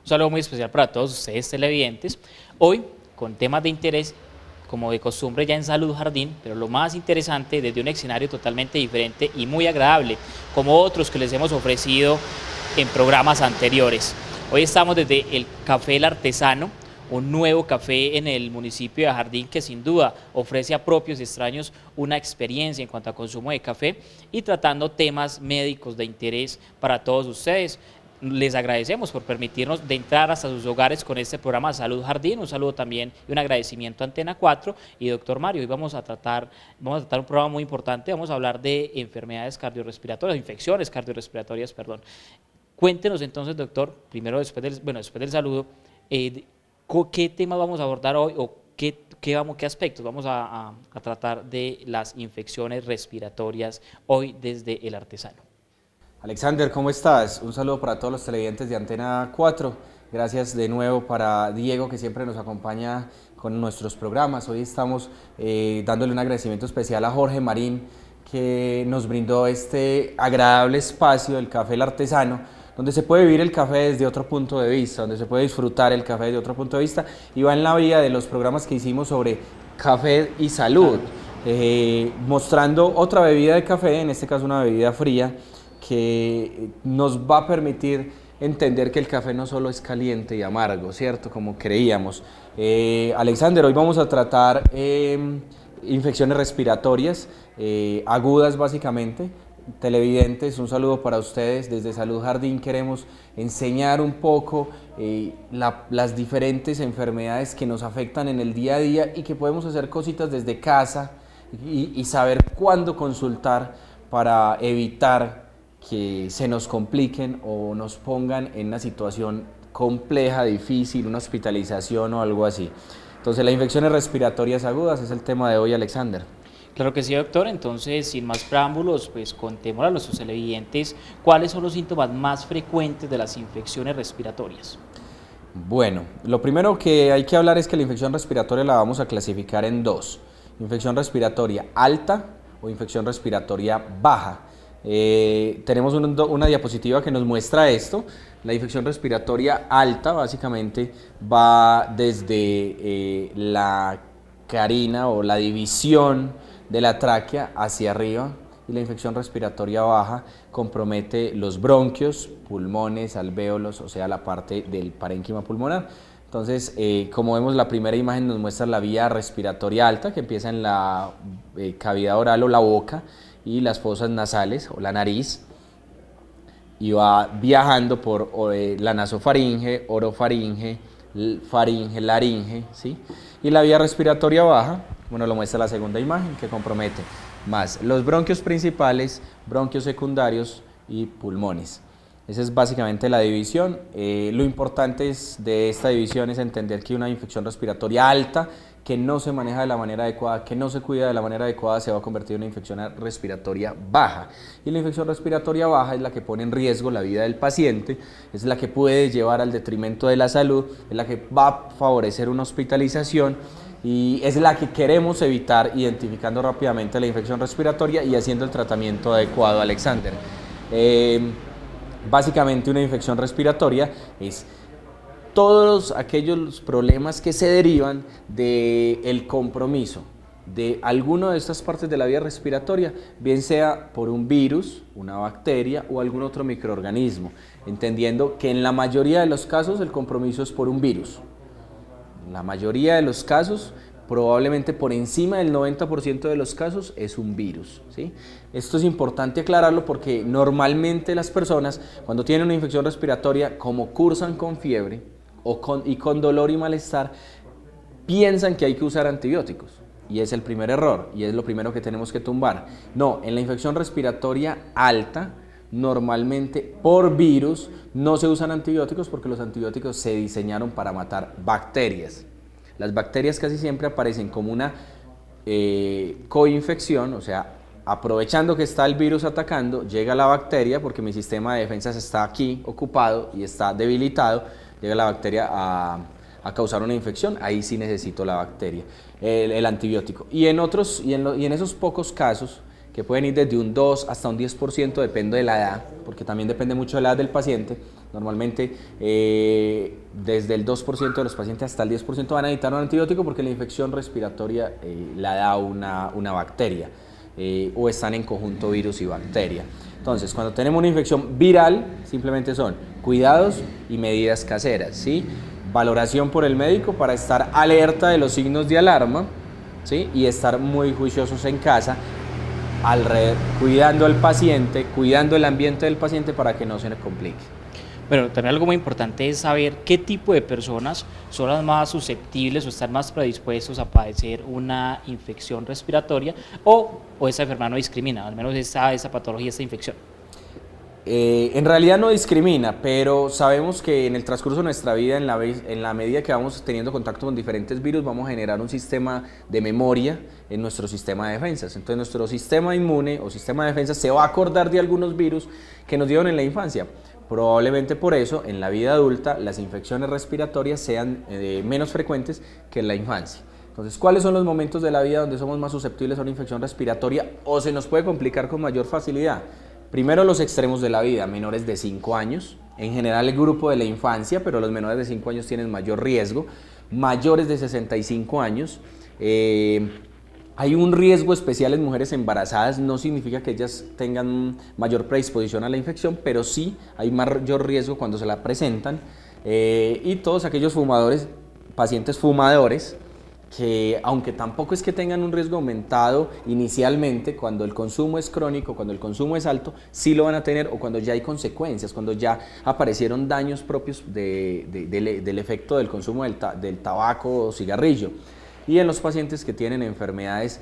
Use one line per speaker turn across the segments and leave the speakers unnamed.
Un saludo muy especial para todos ustedes televidentes. Hoy con temas de interés, como de costumbre ya en Salud Jardín, pero lo más interesante desde un escenario totalmente diferente y muy agradable, como otros que les hemos ofrecido en programas anteriores. Hoy estamos desde el Café El Artesano, un nuevo café en el municipio de Jardín que sin duda ofrece a propios y extraños una experiencia en cuanto a consumo de café y tratando temas médicos de interés para todos ustedes. Les agradecemos por permitirnos de entrar hasta sus hogares con este programa Salud Jardín. Un saludo también y un agradecimiento a Antena 4 y doctor Mario. Hoy vamos a tratar un programa muy importante. Vamos a hablar de enfermedades cardiorrespiratorias, infecciones cardiorrespiratorias, perdón. Cuéntenos entonces, doctor, primero después del saludo, ¿qué tema vamos a abordar hoy o qué aspectos vamos a tratar de las infecciones respiratorias hoy desde El Artesano?
Alexander, ¿cómo estás? Un saludo para todos los televidentes de Antena 4. Gracias de nuevo para Diego, que siempre nos acompaña con nuestros programas. Hoy estamos dándole un agradecimiento especial a Jorge Marín, que nos brindó este agradable espacio del Café El Artesano, donde se puede vivir el café desde otro punto de vista, donde se puede disfrutar el café desde otro punto de vista, y va en la vía de los programas que hicimos sobre café y salud, mostrando otra bebida de café, en este caso una bebida fría, que nos va a permitir entender que el café no solo es caliente y amargo, ¿cierto? Como creíamos. Alexander, hoy vamos a tratar infecciones respiratorias, agudas básicamente. Televidentes, un saludo para ustedes. Desde Salud Jardín queremos enseñar un poco las diferentes enfermedades que nos afectan en el día a día y que podemos hacer cositas desde casa y saber cuándo consultar para evitar que se nos compliquen o nos pongan en una situación compleja, difícil, una hospitalización o algo así. Entonces, las infecciones respiratorias agudas es el tema de hoy, Alexander.
Claro que sí, doctor. Entonces, sin más preámbulos, pues contémosle a nuestros televidentes cuáles son los síntomas más frecuentes de las infecciones respiratorias.
Bueno, lo primero que hay que hablar es que la infección respiratoria la vamos a clasificar en dos: infección respiratoria alta o infección respiratoria baja. Tenemos una diapositiva que nos muestra esto. La infección respiratoria alta básicamente va desde la carina o la división de la tráquea hacia arriba, y la infección respiratoria baja compromete los bronquios, pulmones, alvéolos, o sea, la parte del parénquima pulmonar. Entonces, como vemos, la primera imagen nos muestra la vía respiratoria alta, que empieza en la cavidad oral o la boca y las fosas nasales o la nariz, y va viajando por la nasofaringe, orofaringe, faringe, laringe, ¿sí? Y la vía respiratoria baja, bueno, lo muestra la segunda imagen, que compromete más los bronquios principales, bronquios secundarios y pulmones. Esa es básicamente la división. Lo importante de esta división es entender que una infección respiratoria alta, que no se maneja de la manera adecuada, que no se cuida de la manera adecuada, se va a convertir en una infección respiratoria baja. Y la infección respiratoria baja es la que pone en riesgo la vida del paciente, es la que puede llevar al detrimento de la salud, es la que va a favorecer una hospitalización, y es la que queremos evitar identificando rápidamente la infección respiratoria y haciendo el tratamiento adecuado, Alexander. Básicamente, una infección respiratoria es todos aquellos problemas que se derivan del compromiso de alguna de estas partes de la vía respiratoria, bien sea por un virus, una bacteria o algún otro microorganismo, entendiendo que en la mayoría de los casos el compromiso es por un virus. En la mayoría de los casos, probablemente por encima del 90% de los casos, es un virus, ¿sí? Esto es importante aclararlo porque normalmente las personas, cuando tienen una infección respiratoria, como cursan con fiebre y con dolor y malestar, piensan que hay que usar antibióticos. Y es el primer error, y es lo primero que tenemos que tumbar. No, en la infección respiratoria alta, normalmente por virus no se usan antibióticos, porque los antibióticos se diseñaron para matar bacterias. Las bacterias casi siempre aparecen como una coinfección, o sea, aprovechando que está el virus atacando, llega la bacteria, porque mi sistema de defensas está aquí ocupado y está debilitado, llega la bacteria a causar una infección. Ahí sí necesito la bacteria, el antibiótico. Y en esos pocos casos, que pueden ir desde un 2 hasta un 10%, depende de la edad, porque también depende mucho de la edad del paciente, Normalmente desde el 2% de los pacientes hasta el 10% van a necesitar un antibiótico porque la infección respiratoria la da una bacteria o están en conjunto virus y bacteria. Entonces, cuando tenemos una infección viral, simplemente son cuidados y medidas caseras, ¿sí? Valoración por el médico para estar alerta de los signos de alarma, ¿sí? Y estar muy juiciosos en casa, cuidando al paciente, cuidando el ambiente del paciente para que no se le complique.
Bueno, también algo muy importante es saber qué tipo de personas son las más susceptibles o están más predispuestos a padecer una infección respiratoria o esa enfermedad no discrimina, al menos esa patología, esta infección.
En realidad no discrimina, pero sabemos que en el transcurso de nuestra vida, en la medida que vamos teniendo contacto con diferentes virus, vamos a generar un sistema de memoria en nuestro sistema de defensas. Entonces nuestro sistema inmune o sistema de defensas se va a acordar de algunos virus que nos dieron en la infancia. Probablemente por eso en la vida adulta las infecciones respiratorias sean menos frecuentes que en la infancia. Entonces, ¿cuáles son los momentos de la vida donde somos más susceptibles a una infección respiratoria o se nos puede complicar con mayor facilidad? Primero, los extremos de la vida, menores de 5 años, en general el grupo de la infancia, pero los menores de 5 años tienen mayor riesgo, mayores de 65 años, hay un riesgo especial en mujeres embarazadas, no significa que ellas tengan mayor predisposición a la infección, pero sí hay mayor riesgo cuando se la presentan, y todos aquellos fumadores, pacientes fumadores, que aunque tampoco es que tengan un riesgo aumentado inicialmente, cuando el consumo es crónico, cuando el consumo es alto, sí lo van a tener, o cuando ya hay consecuencias, cuando ya aparecieron daños propios del efecto del consumo del tabaco o cigarrillo. Y en los pacientes que tienen enfermedades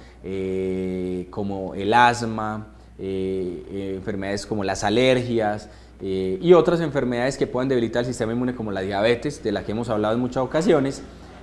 como el asma, enfermedades como las alergias, y otras enfermedades que puedan debilitar el sistema inmune como la diabetes, de la que hemos hablado en muchas ocasiones,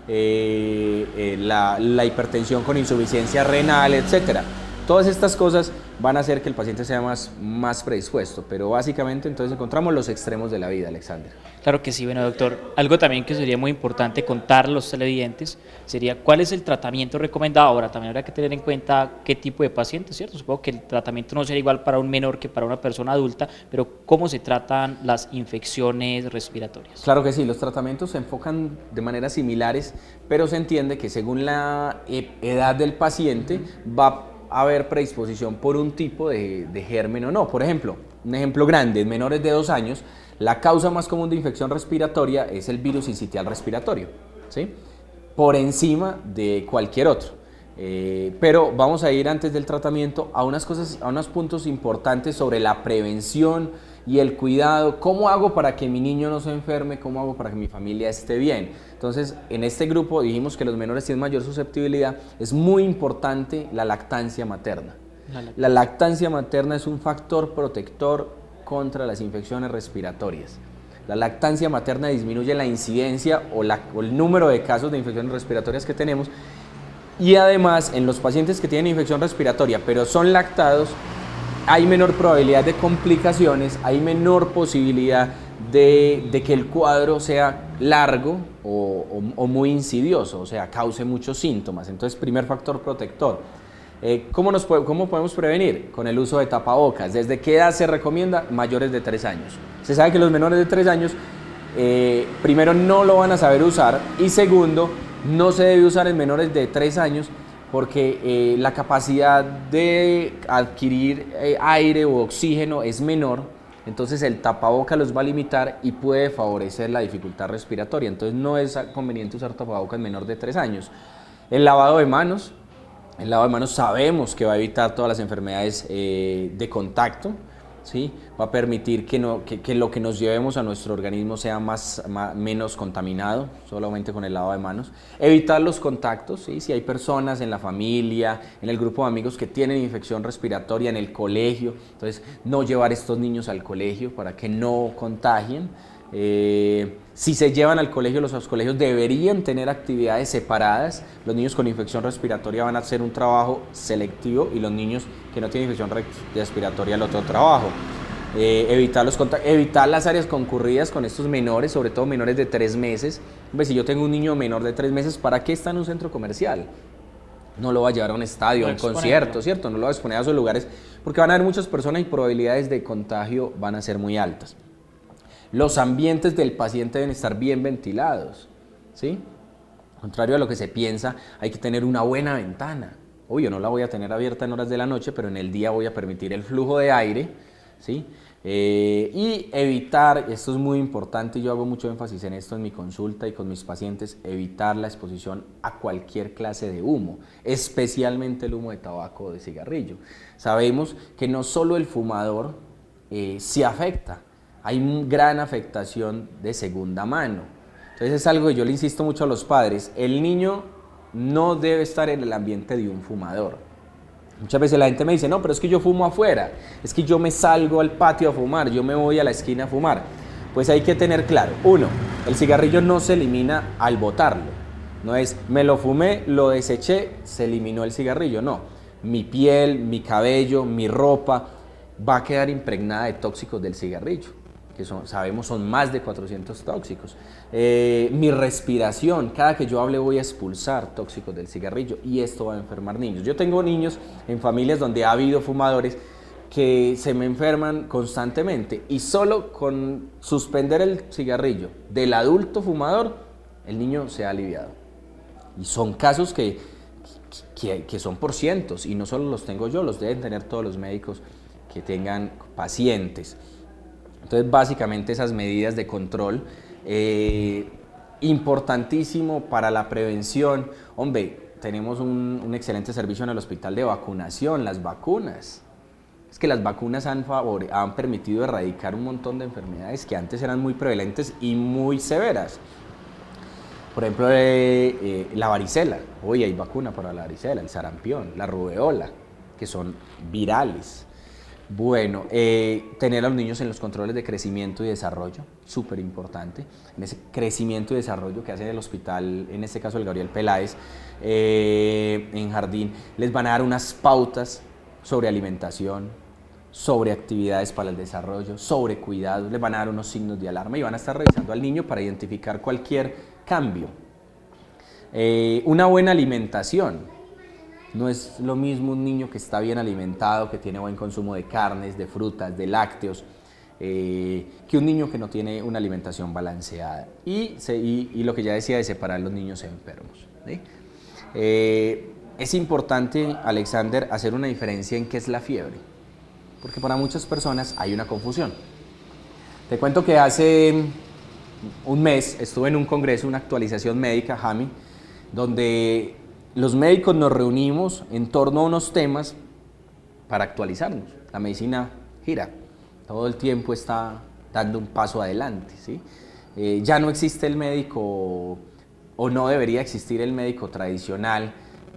la hipertensión con insuficiencia renal, etcétera. Todas estas cosas van a hacer que el paciente sea más predispuesto, pero básicamente entonces encontramos los extremos de la vida, Alexander.
Claro que sí, bueno doctor, algo también que sería muy importante contar a los televidentes sería cuál es el tratamiento recomendado. Ahora también habrá que tener en cuenta qué tipo de paciente, ¿cierto? Supongo que el tratamiento no será igual para un menor que para una persona adulta, pero ¿cómo se tratan las infecciones respiratorias?
Claro que sí, los tratamientos se enfocan de maneras similares, pero se entiende que según la edad del paciente va a haber predisposición por un tipo de germen o no. Por ejemplo, un ejemplo grande, en menores de 2 años, la causa más común de infección respiratoria es el virus sincitial respiratorio, ¿sí? Por encima de cualquier otro. Pero vamos a ir antes del tratamiento a unos puntos importantes sobre la prevención y el cuidado. ¿Cómo hago para que mi niño no se enferme? ¿Cómo hago para que mi familia esté bien? Entonces, en este grupo dijimos que los menores tienen mayor susceptibilidad. Es muy importante la lactancia materna. La lactancia materna es un factor protector contra las infecciones respiratorias. La lactancia materna disminuye la incidencia o el número de casos de infecciones respiratorias que tenemos, y además en los pacientes que tienen infección respiratoria pero son lactados hay menor probabilidad de complicaciones, hay menor posibilidad de que el cuadro sea largo o muy insidioso, o sea, cause muchos síntomas. Entonces, primer factor protector. ¿Cómo podemos prevenir? Con el uso de tapabocas. ¿Desde qué edad se recomienda? Mayores de 3 años. Se sabe que los menores de 3 años, primero, no lo van a saber usar, y segundo, no se debe usar en menores de 3 años porque la capacidad de adquirir aire o oxígeno es menor, entonces el tapabocas los va a limitar y puede favorecer la dificultad respiratoria. Entonces no es conveniente usar tapabocas en menor de 3 años. El lavado de manos. El lavado de manos sabemos que va a evitar todas las enfermedades de contacto, ¿sí? Va a permitir que lo que nos llevemos a nuestro organismo sea menos contaminado, solamente con el lavado de manos. Evitar los contactos, ¿sí? Si hay personas en la familia, en el grupo de amigos que tienen infección respiratoria, en el colegio, entonces no llevar estos niños al colegio para que no contagien. Si se llevan al colegio, los colegios deberían tener actividades separadas. Los niños con infección respiratoria van a hacer un trabajo selectivo y los niños que no tienen infección respiratoria el otro trabajo. Evitar las áreas concurridas con estos menores, sobre todo menores de 3 meses. Si yo tengo un niño menor de 3 meses, ¿para qué está en un centro comercial? No lo va a llevar a un estadio, a un concierto, ¿cierto? No lo va a exponer a esos lugares porque van a haber muchas personas y probabilidades de contagio van a ser muy altas. Los ambientes del paciente deben estar bien ventilados, ¿sí? Contrario a lo que se piensa, hay que tener una buena ventana. Obvio, no la voy a tener abierta en horas de la noche, pero en el día voy a permitir el flujo de aire, ¿sí? Y evitar, esto es muy importante, y yo hago mucho énfasis en esto en mi consulta y con mis pacientes, evitar la exposición a cualquier clase de humo, especialmente el humo de tabaco o de cigarrillo. Sabemos que no solo el fumador se afecta, hay gran afectación de segunda mano. Entonces es algo que yo le insisto mucho a los padres, el niño no debe estar en el ambiente de un fumador. Muchas veces la gente me dice, no, pero es que yo fumo afuera, es que yo me salgo al patio a fumar, yo me voy a la esquina a fumar. Pues hay que tener claro, uno, el cigarrillo no se elimina al botarlo, no es, me lo fumé, lo deseché, se eliminó el cigarrillo, no. Mi piel, mi cabello, mi ropa va a quedar impregnada de tóxicos del cigarrillo, que sabemos son más de 400 tóxicos. Mi respiración, cada que yo hable voy a expulsar tóxicos del cigarrillo y esto va a enfermar niños. Yo tengo niños en familias donde ha habido fumadores que se me enferman constantemente y solo con suspender el cigarrillo del adulto fumador, el niño se ha aliviado. Y son casos que son por cientos y no solo los tengo yo, los deben tener todos los médicos que tengan pacientes. Entonces, básicamente esas medidas de control, importantísimo para la prevención. Hombre, tenemos un excelente servicio en el hospital de vacunación, las vacunas. Es que las vacunas han permitido erradicar un montón de enfermedades que antes eran muy prevalentes y muy severas. Por ejemplo, la varicela. Hoy hay vacuna para la varicela, el sarampión, la rubeola, que son virales. Bueno, tener a los niños en los controles de crecimiento y desarrollo, súper importante. En ese crecimiento y desarrollo que hace el hospital, en este caso el Gabriel Peláez, en Jardín, les van a dar unas pautas sobre alimentación, sobre actividades para el desarrollo, sobre cuidados, les van a dar unos signos de alarma y van a estar revisando al niño para identificar cualquier cambio. Una buena alimentación. No es lo mismo un niño que está bien alimentado, que tiene buen consumo de carnes, de frutas, de lácteos, que un niño que no tiene una alimentación balanceada. Y lo que ya decía de separar los niños enfermos, ¿sí? Es importante, Alexander, hacer una diferencia en qué es la fiebre, porque para muchas personas hay una confusión. Te cuento que hace un mes estuve en un congreso, una actualización médica, JAMI, donde los médicos nos reunimos en torno a unos temas para actualizarnos. La medicina gira, todo el tiempo está dando un paso adelante, ¿sí? Ya no existe el médico, o no debería existir el médico tradicional,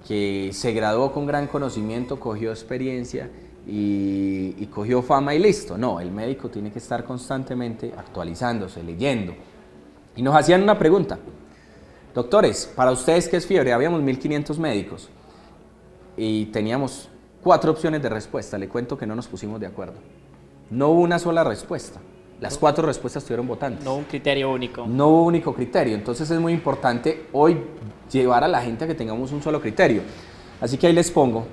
que se graduó con gran conocimiento, cogió experiencia y cogió fama y listo. No, el médico tiene que estar constantemente actualizándose, leyendo. Y nos hacían una pregunta. Doctores, para ustedes, ¿qué es fiebre? Habíamos 1500 médicos y teníamos 4 opciones de respuesta. Le cuento que no nos pusimos de acuerdo. No hubo una sola respuesta. Las 4 respuestas estuvieron votantes.
No un criterio único.
No hubo un único criterio. Entonces es muy importante hoy llevar a la gente a que tengamos un solo criterio. Así que ahí les pongo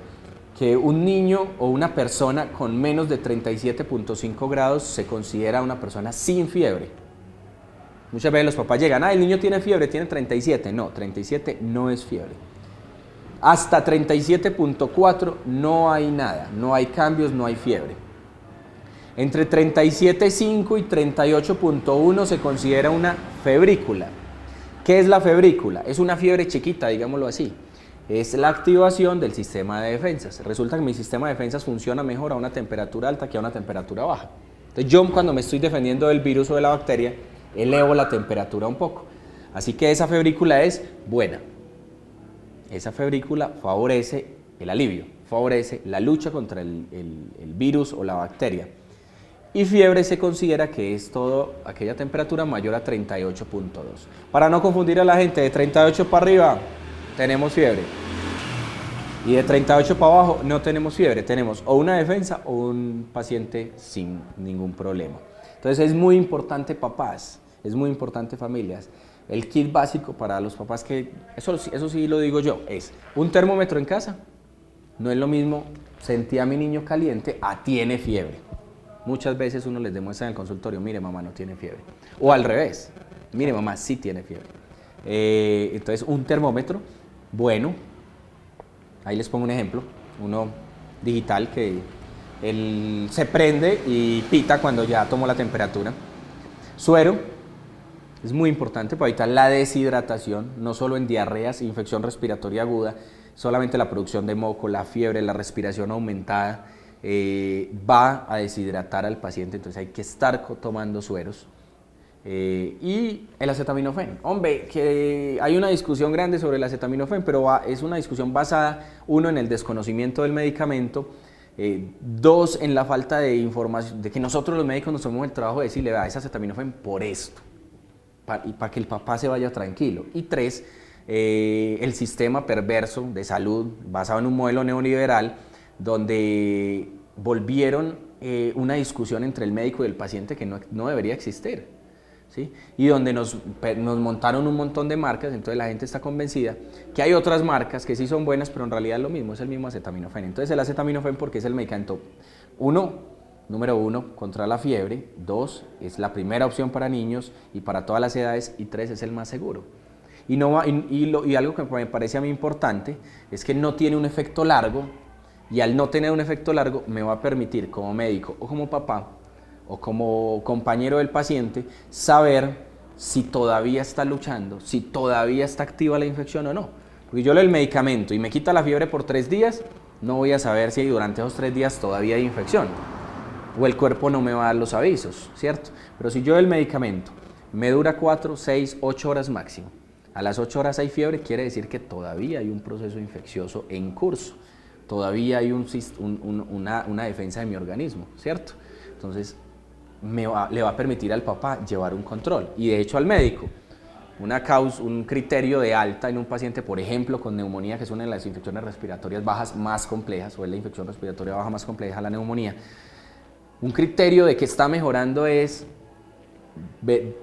que un niño o una persona con menos de 37.5 grados se considera una persona sin fiebre. Muchas veces los papás llegan, el niño tiene fiebre, tiene 37. No, 37 no es fiebre. Hasta 37.4 no hay nada, no hay cambios, no hay fiebre. Entre 37.5 y 38.1 se considera una febrícula. ¿Qué es la febrícula? Es una fiebre chiquita, digámoslo así. Es la activación del sistema de defensas. Resulta que mi sistema de defensas funciona mejor a una temperatura alta que a una temperatura baja. Entonces yo cuando me estoy defendiendo del virus o de la bacteria, elevo la temperatura un poco. Así que esa febrícula es buena. Esa febrícula favorece el alivio, favorece la lucha contra el virus o la bacteria. Y fiebre se considera que es todo aquella temperatura mayor a 38.2. Para no confundir a la gente, de 38 para arriba tenemos fiebre. Y de 38 para abajo no tenemos fiebre, tenemos o una defensa o un paciente sin ningún problema. Entonces es muy importante, papás, es muy importante, familias, el kit básico para los papás, que eso sí lo digo yo, es un termómetro en casa. No es lo mismo, sentí a mi niño caliente, a tiene fiebre. muchas veces uno les demuestra en el consultorio, mire mamá, no tiene fiebre. O al revés, mire mamá, sí tiene fiebre. Entonces un termómetro, bueno, ahí les pongo un ejemplo, uno digital que él se prende y pita cuando ya tomó la temperatura. Suero, es muy importante para evitar la deshidratación, no solo en diarreas, infección respiratoria aguda, solamente la producción de moco, la fiebre, la respiración aumentada va a deshidratar al paciente, entonces hay que estar tomando sueros. Y el acetaminofén. Hombre, que hay una discusión grande sobre el acetaminofén, pero es una discusión basada, uno, en el desconocimiento del medicamento, dos, en la falta de información, de que nosotros los médicos nos tomemos el trabajo de decirle, vea, es acetaminofén por esto, y para que el papá se vaya tranquilo. Y tres, el sistema perverso de salud basado en un modelo neoliberal donde volvieron una discusión entre el médico y el paciente que no debería existir. ¿Sí? Y donde nos montaron un montón de marcas, entonces la gente está convencida que hay otras marcas que sí son buenas, pero en realidad es lo mismo, es el mismo acetaminofén. Entonces el acetaminofén, porque es el medicamento, número uno, contra la fiebre, 2, es la primera opción para niños y para todas las edades, y 3, es el más seguro. Y algo que me parece a mí importante es que no tiene un efecto largo, y al no tener un efecto largo me va a permitir como médico o como papá o como compañero del paciente, saber si todavía está luchando, si todavía está activa la infección o no. Porque yo le doy el medicamento y me quita la fiebre por 3 días, no voy a saber si durante esos 3 días todavía hay infección. O el cuerpo no me va a dar los avisos, ¿cierto? Pero si yo doy el medicamento, me dura 4, 6, 8 horas máximo. A las 8 horas hay fiebre, quiere decir que todavía hay un proceso infeccioso en curso. Todavía hay una defensa de mi organismo, ¿cierto? Entonces, le va a permitir al papá llevar un control, y de hecho al médico. Un criterio de alta en un paciente, por ejemplo, con neumonía, que es una de las infecciones respiratorias bajas más complejas, o es la infección respiratoria baja más compleja, la neumonía. Un criterio de que está mejorando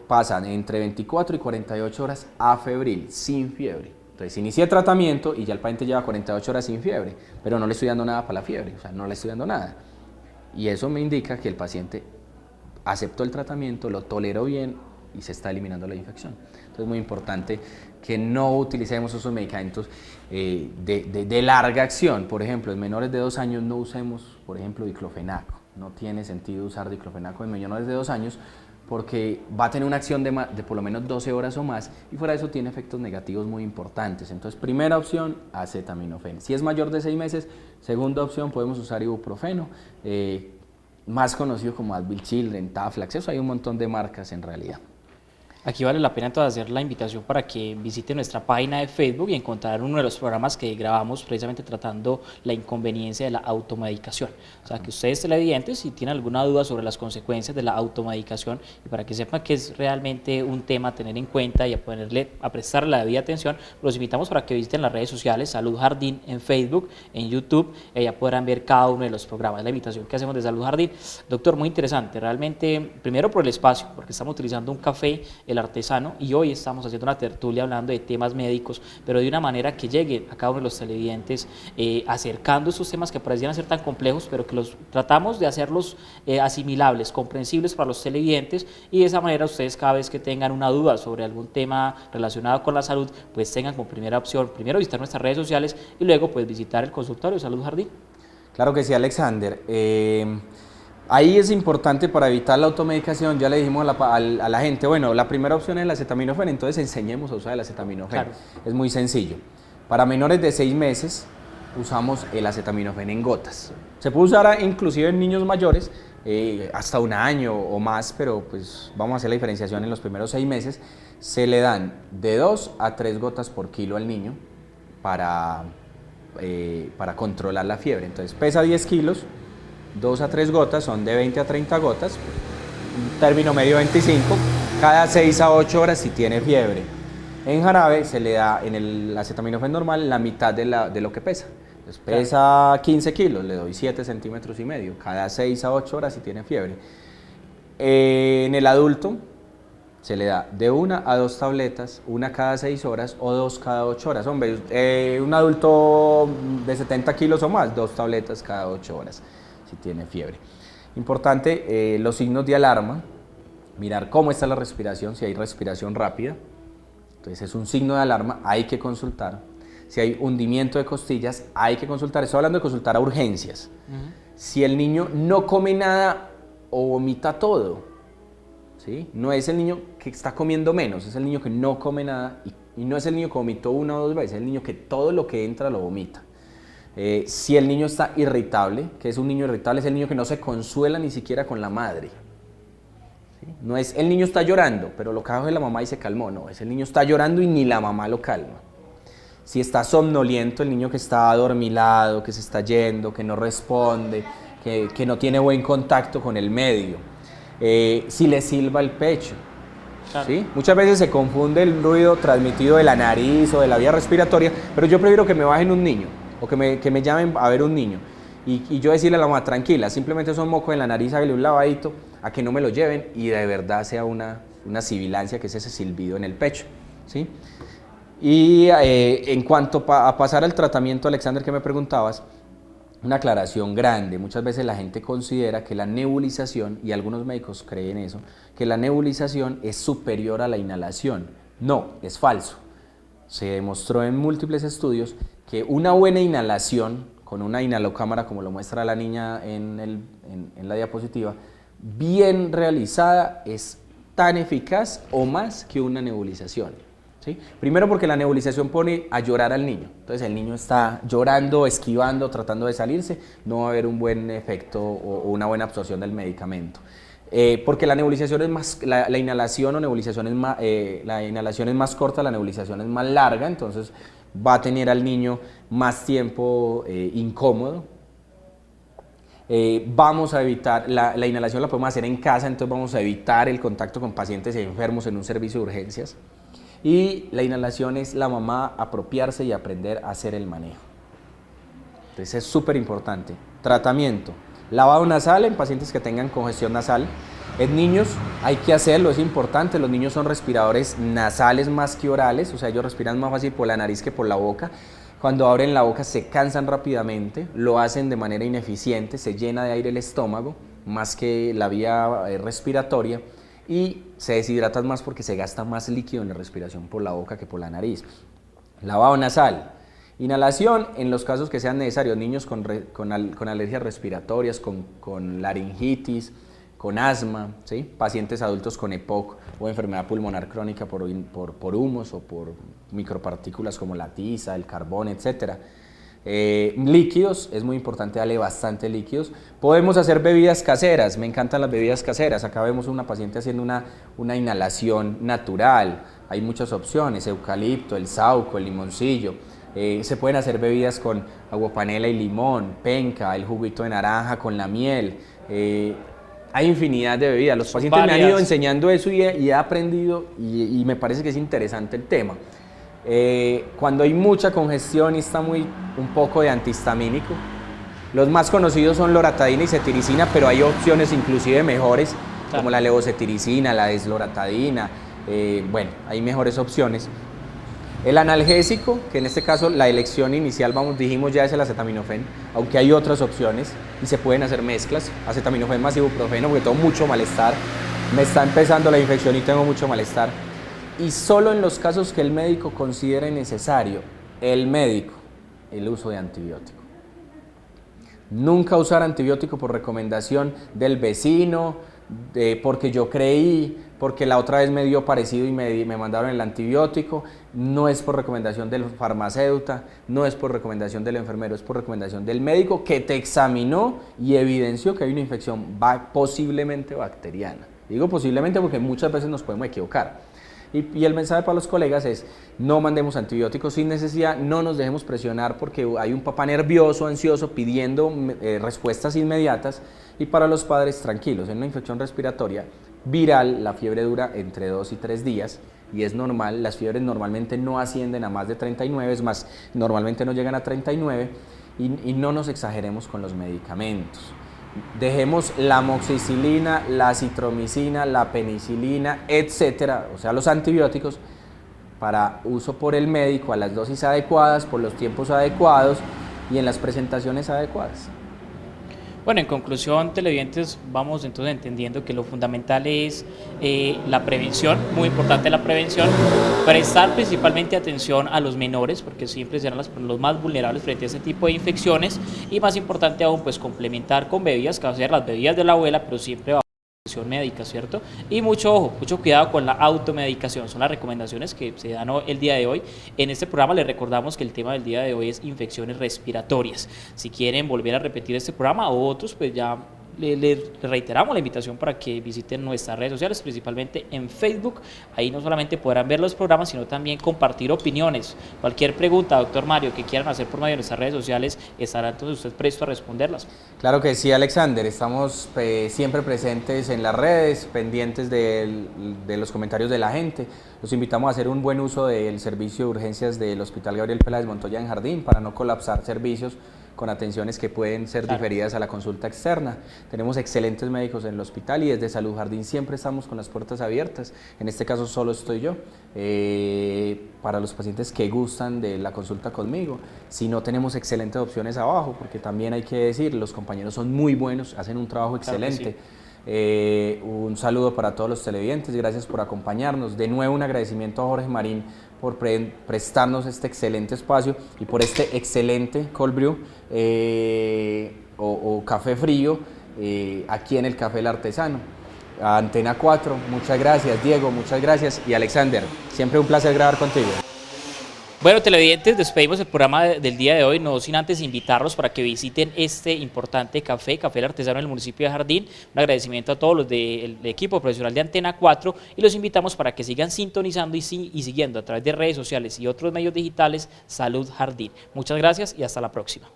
pasan entre 24 y 48 horas afebril, sin fiebre. Entonces inicié tratamiento y ya el paciente lleva 48 horas sin fiebre, pero no le estoy dando nada para la fiebre, o sea, no le estoy dando nada. Y eso me indica que el paciente aceptó el tratamiento, lo toleró bien y se está eliminando la infección. Entonces es muy importante que no utilicemos esos medicamentos de larga acción. Por ejemplo, en menores de 2 años no usemos, por ejemplo, diclofenaco. No tiene sentido usar diclofenaco en menores de 2 años porque va a tener una acción de por lo menos 12 horas o más, y fuera de eso tiene efectos negativos muy importantes. Entonces, primera opción, acetaminofén. Si es mayor de 6 meses, segunda opción, podemos usar ibuprofeno, más conocido como Advil Children, Taflax, eso hay un montón de marcas en realidad.
Aquí vale la pena entonces hacer la invitación para que visite nuestra página de Facebook y encontrar uno de los programas que grabamos precisamente tratando la inconveniencia de la automedicación. O sea, que ustedes televidentes, si tienen alguna duda sobre las consecuencias de la automedicación, y para que sepan que es realmente un tema a tener en cuenta y a prestarle la debida atención, los invitamos para que visiten las redes sociales Salud Jardín en Facebook, en YouTube, y allá podrán ver cada uno de los programas. La invitación que hacemos de Salud Jardín. Doctor, muy interesante, realmente, primero por el espacio, porque estamos utilizando un café, el artesano, y hoy estamos haciendo una tertulia hablando de temas médicos, pero de una manera que llegue a cada uno de los televidentes, acercando esos temas que parecían ser tan complejos, pero que los tratamos de hacerlos asimilables, comprensibles para los televidentes, y de esa manera ustedes, cada vez que tengan una duda sobre algún tema relacionado con la salud, pues tengan como primera opción, primero visitar nuestras redes sociales y luego pues visitar el consultorio de Salud Jardín.
Claro que sí, Alexander. Ahí es importante, para evitar la automedicación, ya le dijimos a la gente, bueno, la primera opción es el acetaminofén, entonces enseñemos a usar el acetaminofén. Claro. Es muy sencillo. Para menores de 6 meses usamos el acetaminofén en gotas. Se puede usar inclusive en niños mayores, hasta 1 año o más, pero pues vamos a hacer la diferenciación en los primeros 6 meses. Se le dan de 2 a 3 gotas por kilo al niño para controlar la fiebre. Entonces pesa 10 kilos. 2 a 3 gotas son de 20 a 30 gotas, un término medio 25, cada 6 a 8 horas si tiene fiebre. En jarabe se le da, en el acetaminofén normal, la mitad de lo que pesa. Entonces pesa 15 kilos, le doy 7 centímetros y medio, cada 6 a 8 horas si tiene fiebre. En el adulto se le da de 1 a 2 tabletas, una cada 6 horas o 2 cada 8 horas. Hombre, un adulto de 70 kilos o más, 2 tabletas cada 8 horas. Si tiene fiebre. Importante, los signos de alarma, mirar cómo está la respiración, si hay respiración rápida, entonces es un signo de alarma, hay que consultar. Si hay hundimiento de costillas, hay que consultar. Estoy hablando de consultar a urgencias. Si el niño no come nada o vomita todo, ¿sí? No es el niño que está comiendo menos, es el niño que no come nada y no es el niño que vomitó 1 o 2 veces, es el niño que todo lo que entra lo vomita. Si el niño está irritable, que es un niño irritable, es el niño que no se consuela ni siquiera con la madre. ¿Sí? No es el niño está llorando, pero lo coge la mamá y se calmó, no, es el niño está llorando y ni la mamá lo calma. Si está somnoliento, el niño que está adormilado, que se está yendo, que no responde, que no tiene buen contacto con el medio. Si le silba el pecho. Claro. ¿Sí? Muchas veces se confunde el ruido transmitido de la nariz o de la vía respiratoria, pero yo prefiero que me bajen un niño o que me llamen a ver un niño y yo decirle a la mamá, tranquila, simplemente son mocos en la nariz, hágale un lavadito, a que no me lo lleven y de verdad sea una sibilancia, que es ese silbido en el pecho. ¿Sí? Y en cuanto a pasar al tratamiento, Alexander, que me preguntabas, una aclaración grande. Muchas veces la gente considera que la nebulización, y algunos médicos creen eso, que la nebulización es superior a la inhalación. No, es falso. Se demostró en múltiples estudios que una buena inhalación, con una inhalocámara como lo muestra la niña en la diapositiva, bien realizada es tan eficaz o más que una nebulización. ¿Sí? Primero porque la nebulización pone a llorar al niño, entonces el niño está llorando, esquivando, tratando de salirse, no va a haber un buen efecto o una buena absorción del medicamento. Porque la nebulización es más, la inhalación o nebulización es más, la inhalación es más corta, la nebulización es más larga, entonces va a tener al niño más tiempo incómodo. Vamos a evitar, la inhalación la podemos hacer en casa, entonces vamos a evitar el contacto con pacientes enfermos en un servicio de urgencias. Y la inhalación es la mamá apropiarse y aprender a hacer el manejo. Entonces es súper importante. Tratamiento. Lavado nasal en pacientes que tengan congestión nasal. En niños hay que hacerlo, es importante. Los niños son respiradores nasales más que orales, o sea, ellos respiran más fácil por la nariz que por la boca. Cuando abren la boca se cansan rápidamente, lo hacen de manera ineficiente, se llena de aire el estómago más que la vía respiratoria. Y se deshidratan más porque se gasta más líquido en la respiración por la boca que por la nariz. Lavado nasal. Inhalación en los casos que sean necesarios, niños con alergias respiratorias, con laringitis, con asma, ¿sí? Pacientes adultos con EPOC o enfermedad pulmonar crónica por humos o por micropartículas como la tiza, el carbón, etc. Líquidos, es muy importante darle bastante líquidos. Podemos hacer bebidas caseras, me encantan las bebidas caseras. Acá vemos una paciente haciendo una inhalación natural. Hay muchas opciones, eucalipto, el sauco, el limoncillo. Se pueden hacer bebidas con aguapanela y limón, penca, el juguito de naranja con la miel. Hay infinidad de bebidas. Los pacientes me han ido enseñando eso y he aprendido y me parece que es interesante el tema. Cuando hay mucha congestión y está un poco de antihistamínico, los más conocidos son loratadina y cetiricina, pero hay opciones inclusive mejores, claro, como la levocetiricina, la desloratadina, bueno, hay mejores opciones. El analgésico, que en este caso la elección inicial, dijimos ya es el acetaminofén, aunque hay otras opciones y se pueden hacer mezclas, acetaminofén más ibuprofeno, porque tengo mucho malestar, me está empezando la infección y tengo mucho malestar. Y solo en los casos que el médico considere necesario, el uso de antibiótico. Nunca usar antibiótico por recomendación del vecino, porque yo creí, porque la otra vez me dio parecido y me mandaron el antibiótico. No es por recomendación del farmacéutico, no es por recomendación del enfermero, es por recomendación del médico que te examinó y evidenció que hay una infección posiblemente bacteriana. Digo posiblemente porque muchas veces nos podemos equivocar. Y el mensaje para los colegas es: no mandemos antibióticos sin necesidad, no nos dejemos presionar porque hay un papá nervioso, ansioso, pidiendo respuestas inmediatas. Y para los padres, tranquilos, en una infección respiratoria viral la fiebre dura entre 2 y 3 días y es normal, las fiebres normalmente no ascienden a más de 39, es más, normalmente no llegan a 39 y no nos exageremos con los medicamentos. Dejemos la amoxicilina, la acitromicina, la penicilina, etcétera, o sea, los antibióticos para uso por el médico a las dosis adecuadas, por los tiempos adecuados y en las presentaciones adecuadas.
Bueno, en conclusión, televidentes, vamos entonces entendiendo que lo fundamental es la prevención, muy importante la prevención, prestar principalmente atención a los menores, porque siempre serán los más vulnerables frente a este tipo de infecciones, y más importante aún, pues complementar con bebidas caseras, las bebidas de la abuela, pero siempre bajo médica, ¿cierto? Y mucho ojo, mucho cuidado con la automedicación, son las recomendaciones que se dan el día de hoy. En este programa les recordamos que el tema del día de hoy es infecciones respiratorias. Si quieren volver a repetir este programa o otros, pues ya le reiteramos la invitación para que visiten nuestras redes sociales, principalmente en Facebook. Ahí no solamente podrán ver los programas, sino también compartir opiniones. Cualquier pregunta, doctor Mario, que quieran hacer por medio de nuestras redes sociales, estará entonces usted presto a responderlas.
Claro que sí, Alexander, estamos siempre presentes en las redes, pendientes de los comentarios de la gente. Los invitamos a hacer un buen uso del servicio de urgencias del Hospital Gabriel Peláez Montoya en Jardín para no colapsar servicios con atenciones que pueden ser diferidas a la consulta externa. Tenemos excelentes médicos en el hospital y desde Salud Jardín siempre estamos con las puertas abiertas. En este caso solo estoy yo, para los pacientes que gustan de la consulta conmigo. Si no, tenemos excelentes opciones abajo, porque también hay que decir, los compañeros son muy buenos, hacen un trabajo excelente. Un saludo para todos los televidentes, gracias por acompañarnos. De nuevo un agradecimiento a Jorge Marín por prestarnos este excelente espacio y por este excelente cold brew o café frío aquí en el Café El Artesano. A Antena 4, muchas gracias Diego, muchas gracias, y Alexander, siempre un placer grabar contigo.
Bueno, televidentes, despedimos el programa del día de hoy, no sin antes invitarlos para que visiten este importante Café El Artesano del municipio de Jardín. Un agradecimiento a todos los del equipo profesional de Antena 4 y los invitamos para que sigan sintonizando y siguiendo a través de redes sociales y otros medios digitales Salud Jardín. Muchas gracias y hasta la próxima.